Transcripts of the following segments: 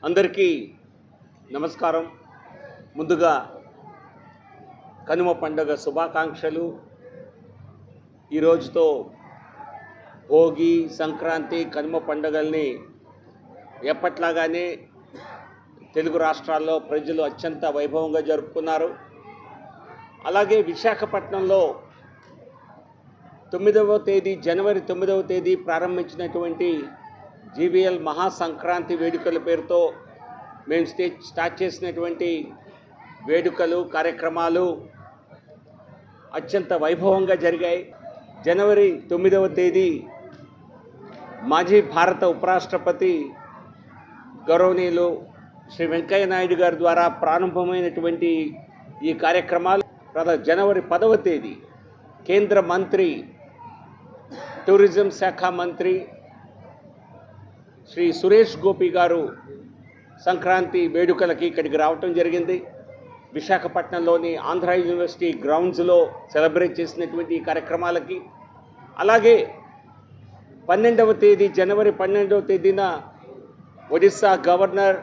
అందరికీ నమస్కారం. ముందుగా కనుమ పండుగ శుభాకాంక్షలు. ఈ రోజుతో భోగి, సంక్రాంతి, కనుమ పండుగల్ని ఎప్పట్లాగానే తెలుగు రాష్ట్రాల్లో ప్రజలు అత్యంత వైభవంగా జరుపుకున్నారు. అలాగే విశాఖపట్నంలో జనవరి 9వ తేదీ ప్రారంభించినటువంటి జీవీఎల్ మహాసంక్రాంతి వేడుకల పేరుతో మేము స్టార్ట్ చేసినటువంటి వేడుకలు, కార్యక్రమాలు అత్యంత వైభవంగా జరిగాయి. జనవరి 9వ తేదీ మాజీ భారత ఉపరాష్ట్రపతి గౌరవనీయులు శ్రీ వెంకయ్య నాయుడు గారి ద్వారా ప్రారంభమైనటువంటి ఈ కార్యక్రమాలు జనవరి 10వ తేదీ కేంద్ర మంత్రి, టూరిజం శాఖ మంత్రి శ్రీ సురేష్ గోపి గారు సంక్రాంతి వేడుకలకి ఇక్కడికి రావటం జరిగింది. విశాఖపట్నంలోని ఆంధ్ర యూనివర్సిటీ గ్రౌండ్స్లో సెలబ్రేట్ చేసినటువంటి ఈ కార్యక్రమాలకి, అలాగే జనవరి 12వ తేదీన ఒడిశా గవర్నర్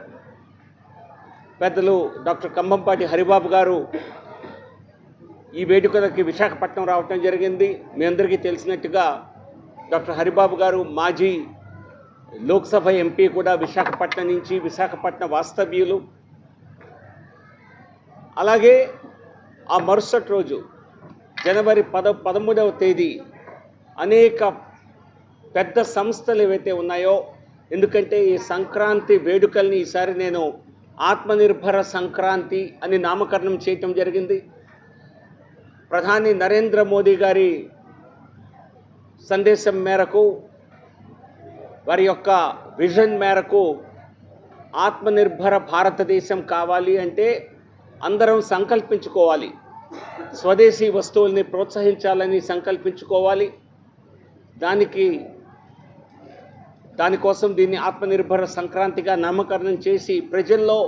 పెద్దలు డాక్టర్ కంభంపాటి హరిబాబు గారు ఈ వేడుకలకి విశాఖపట్నం రావటం జరిగింది. మీ అందరికీ తెలిసినట్టుగా డాక్టర్ హరిబాబు గారు మాజీ లోక్సభ ఎంపీ కూడా విశాఖపట్నం నుంచి, విశాఖపట్నం వాస్తవ్యులు. అలాగే ఆ మరుసటి రోజు జనవరి 13వ తేదీ అనేక పెద్ద సంస్థలు ఏవైతే ఉన్నాయో, ఎందుకంటే ఈ సంక్రాంతి వేడుకల్ని ఈసారి నేను ఆత్మనిర్భర సంక్రాంతి అని నామకరణం చేయటం జరిగింది. ప్రధాని నరేంద్ర మోదీ గారి సందేశం మేరకు, వారి యొక్క విజన్ మేరకు ఆత్మనిర్భర భారతదేశం కావాలి అంటే అందరం సంకల్పించుకోవాలి, స్వదేశీ వస్తువుల్ని ప్రోత్సహించాలని సంకల్పించుకోవాలి. దానికోసం దీన్ని ఆత్మనిర్భర సంక్రాంతిగా నామకరణం చేసి ప్రజల్లో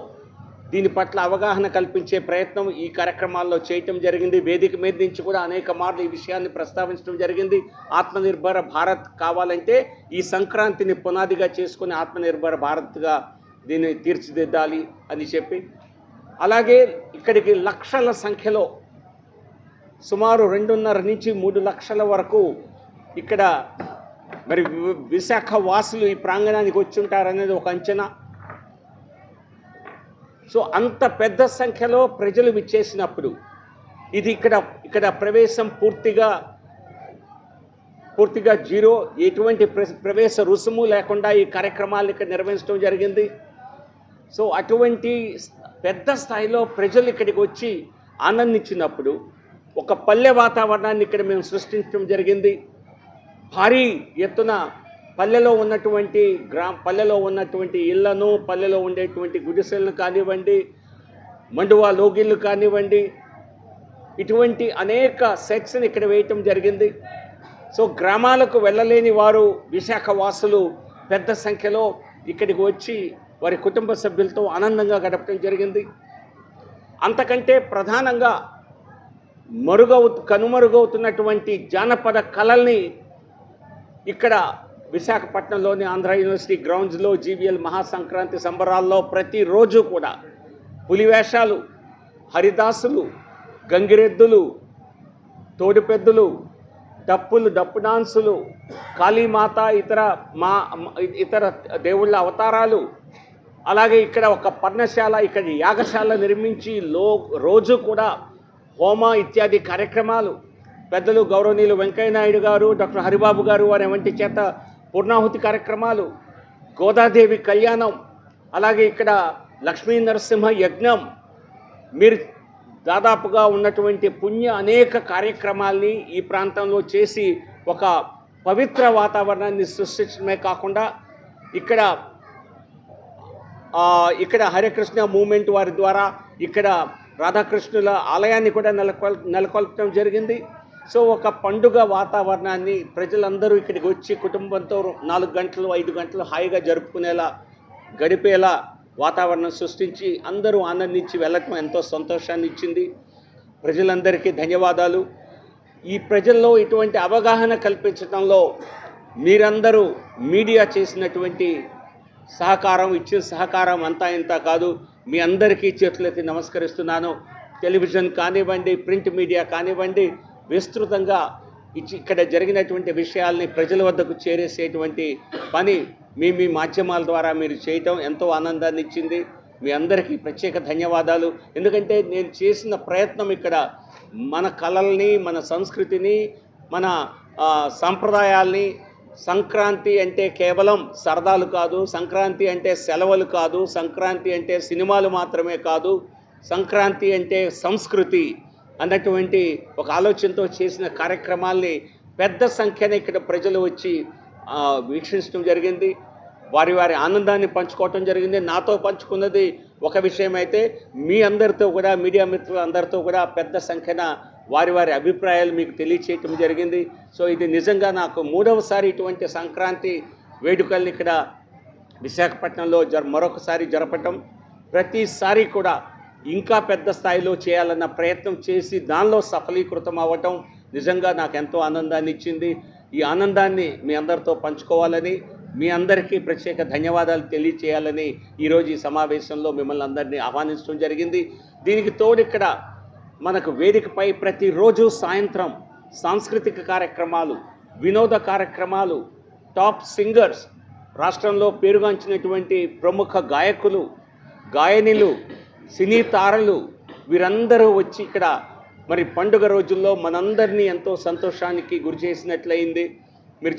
దీని పట్ల అవగాహన కల్పించే ప్రయత్నం ఈ కార్యక్రమాల్లో చేయటం జరిగింది. వేదిక మీద నుంచి కూడా అనేక మార్లు ఈ విషయాన్ని ప్రస్తావించడం జరిగింది. ఆత్మనిర్భర భారత్ కావాలంటే ఈ సంక్రాంతిని పునాదిగా చేసుకుని ఆత్మనిర్భర భారత్గా దీన్ని తీర్చిదిద్దాలి అని చెప్పి, అలాగే ఇక్కడికి లక్షల సంఖ్యలో సుమారు 2.5 నుంచి 3 లక్షల వరకు ఇక్కడ మరి విశాఖ వాసులు ఈ ప్రాంగణానికి వచ్చి ఉంటారనేది ఒక అంచనా. సో అంత పెద్ద సంఖ్యలో ప్రజలు విచ్చేసినప్పుడు ఇది ఇక్కడ ప్రవేశం పూర్తిగా జీరో, ఎటువంటి ప్రవేశ రుసుము లేకుండా ఈ కార్యక్రమాలను ఇక్కడ నిర్వహించడం జరిగింది. సో అటువంటి పెద్ద స్థాయిలో ప్రజలు ఇక్కడికి వచ్చి ఆనందించినప్పుడు ఒక పల్లె వాతావరణాన్ని ఇక్కడ మేము సృష్టించడం జరిగింది. భారీ ఎత్తున పల్లెలో ఉన్నటువంటి ఇళ్లను, పల్లెలో ఉండేటువంటి గుడిసెలను కానివ్వండి, మండువా లోగిళ్ళు కానివ్వండి, ఇటువంటి అనేక సెట్స్ని ఇక్కడ వేయటం జరిగింది. సో గ్రామాలకు వెళ్ళలేని వారు, విశాఖ వాసులు పెద్ద సంఖ్యలో ఇక్కడికి వచ్చి వారి కుటుంబ సభ్యులతో ఆనందంగా గడపడం జరిగింది. అంతకంటే ప్రధానంగా కనుమరుగవుతున్నటువంటి జానపద కళల్ని ఇక్కడ విశాఖపట్నంలోని ఆంధ్ర యూనివర్సిటీ గ్రౌండ్స్లో జీవీఎల్ మహాసంక్రాంతి సంబరాల్లో ప్రతిరోజు కూడా పులివేషాలు, హరిదాసులు, గంగిరెద్దులు, తోడిపెద్దులు, డప్పు డాన్సులు, కాళీమాత, ఇతర దేవుళ్ళ అవతారాలు, అలాగే ఇక్కడ ఒక పర్ణశాల, ఇక్కడ యాగశాల నిర్మించి రోజు కూడా హోమ ఇత్యాది కార్యక్రమాలు, పెద్దలు గౌరవనీయులు వెంకయ్య నాయుడు గారు, డాక్టర్ హరిబాబు గారు వారి వంటి చేత పూర్ణాహుతి కార్యక్రమాలు, గోదాదేవి కళ్యాణం, అలాగే ఇక్కడ లక్ష్మీ నరసింహ యజ్ఞం, మీరు దాదాపుగా ఉన్నటువంటి అనేక కార్యక్రమాల్ని ఈ ప్రాంతంలో చేసి ఒక పవిత్ర వాతావరణాన్ని సృష్టించడమే కాకుండా ఇక్కడ హరికృష్ణ మూవ్మెంట్ వారి ద్వారా ఇక్కడ రాధాకృష్ణుల ఆలయాన్ని కూడా నెలకొల్పడం జరిగింది. సో ఒక పండుగ వాతావరణాన్ని ప్రజలందరూ ఇక్కడికి వచ్చి కుటుంబంతో 4 గంటలు 5 గంటలు హాయిగా గడిపేలా వాతావరణం సృష్టించి అందరూ ఆనందించి వెళ్ళటం ఎంతో సంతోషాన్ని ఇచ్చింది. ప్రజలందరికీ ధన్యవాదాలు. ఈ ప్రజల్లో ఇటువంటి అవగాహన కల్పించడంలో మీరందరూ మీడియా చేసినటువంటి సహకారం ఇచ్చిన సహకారం అంతా ఇంత కాదు. మీ అందరికీ చేతులెత్తి నమస్కరిస్తున్నాను. టెలివిజన్ కానివ్వండి, ప్రింట్ మీడియా కానివ్వండి, విస్తృతంగా ఇక్కడ జరిగినటువంటి విషయాల్ని ప్రజల వద్దకు చేరేసేటువంటి పని మీ మాధ్యమాల ద్వారా మీరు చేయటం ఎంతో ఆనందాన్ని ఇచ్చింది. మీ అందరికీ ప్రత్యేక ధన్యవాదాలు. ఎందుకంటే నేను చేసిన ప్రయత్నం ఇక్కడ మన కళల్ని, మన సంస్కృతిని, మన సాంప్రదాయాల్ని, సంక్రాంతి అంటే కేవలం సరదాలు కాదు, సంక్రాంతి అంటే సెలవులు కాదు, సంక్రాంతి అంటే సినిమాలు మాత్రమే కాదు, సంక్రాంతి అంటే సంస్కృతి అన్నటువంటి ఒక ఆలోచనతో చేసిన కార్యక్రమాల్ని పెద్ద సంఖ్యన ఇక్కడ ప్రజలు వచ్చి వీక్షించడం జరిగింది. వారి ఆనందాన్ని పంచుకోవటం జరిగింది. నాతో పంచుకున్నది ఒక విషయం అయితే, మీ అందరితో కూడా, మీడియా మిత్రులందరితో కూడా పెద్ద సంఖ్యన వారి అభిప్రాయాలు మీకు తెలియచేయటం జరిగింది. సో ఇది నిజంగా నాకు మూడవసారి ఇటువంటి సంక్రాంతి వేడుకల్ని ఇక్కడ విశాఖపట్నంలో మరొకసారి జరపటం, ప్రతిసారి కూడా ఇంకా పెద్ద స్థాయిలో చేయాలన్న ప్రయత్నం చేసి దానిలో సఫలీకృతం అవ్వటం నిజంగా నాకు ఎంతో ఆనందాన్ని ఇచ్చింది. ఈ ఆనందాన్ని మీ అందరితో పంచుకోవాలని, మీ అందరికీ ప్రత్యేక ధన్యవాదాలు తెలియచేయాలని ఈరోజు ఈ సమావేశంలో మిమ్మల్ని అందరినీ ఆహ్వానించడం జరిగింది. దీనికి తోడు ఇక్కడ మనకు వేదికపై ప్రతిరోజు సాయంత్రం సాంస్కృతిక కార్యక్రమాలు, వినోద కార్యక్రమాలు, టాప్ సింగర్స్, రాష్ట్రంలో పేరుగాంచినటువంటి ప్రముఖ గాయకులు, గాయనిలు, సినీ తారలు వీరందరూ వచ్చి ఇక్కడ మరి పండుగ రోజుల్లో మనందరినీ ఎంతో సంతోషానికి గురి చేసినట్లయింది. మీరు